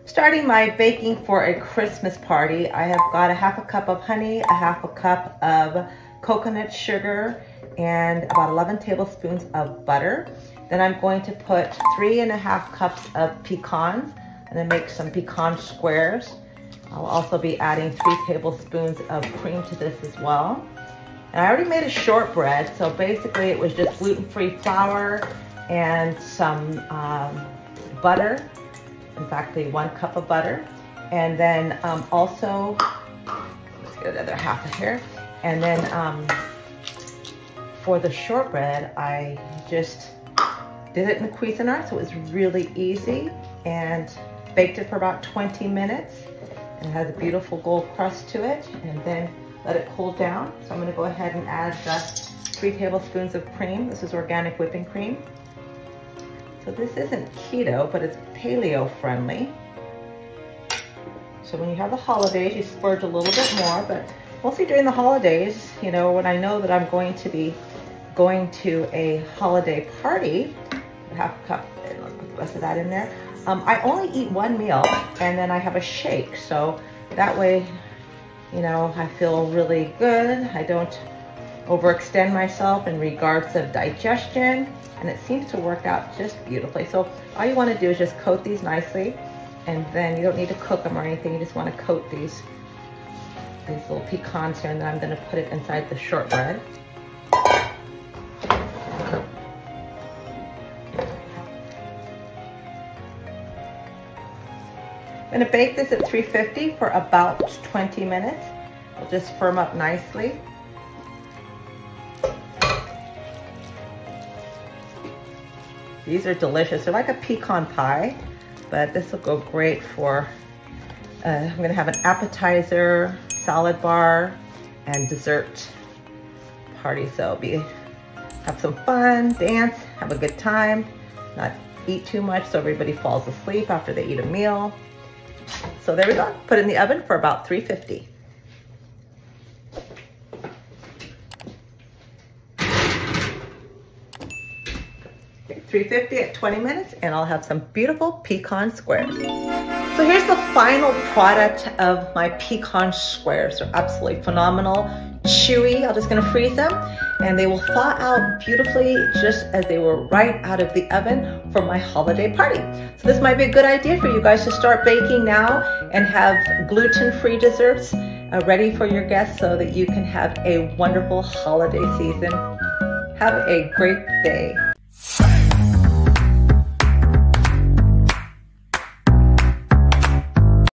Starting my baking for a Christmas party, I have got a half a cup of honey, a half a cup of coconut sugar, and about 11 tablespoons of butter. Then I'm going to put 3.5 cups of pecans. I'm gonna make some pecan squares. I'll also be adding 3 tablespoons of cream to this as well. And I already made a shortbread, so basically it was just gluten-free flour and some butter. In fact, 1 cup of butter. And then also, let's get another half of here. And then for the shortbread, I just did it in the Cuisinart, so it was really easy, and baked it for about 20 minutes. And it has a beautiful gold crust to it, and then let it cool down. So I'm gonna go ahead and add the 3 tablespoons of cream. This is organic whipping cream. So this isn't keto, but it's paleo friendly. So when you have the holidays, you splurge a little bit more, but mostly during the holidays, you know, when I know that I'm going to be going to a holiday party, half a cup, and I'll put the rest of that in there. I only eat 1 meal, and then I have a shake. So that way, you know, I feel really good. I don't overextend myself in regards of digestion, and it seems to work out just beautifully. So all you want to do is just coat these nicely, and then you don't need to cook them or anything. You just want to coat these little pecans here, and then I'm going to put it inside the shortbread. I'm going to bake this at 350 for about 20 minutes. It'll just firm up nicely. These are delicious. They're like a pecan pie, but this will go great for, I'm gonna have an appetizer, salad bar, and dessert party. So have some fun, dance, have a good time, not eat too much so everybody falls asleep after they eat a meal. So there we go. Put it in the oven for about 350. 350 at 20 minutes, and I'll have some beautiful pecan squares. So here's the final product of my pecan squares. They're absolutely phenomenal, chewy. I'm just gonna freeze them, and they will thaw out beautifully just as they were right out of the oven for my holiday party. So this might be a good idea for you guys to start baking now and have gluten-free desserts ready for your guests so that you can have a wonderful holiday season. Have a great day.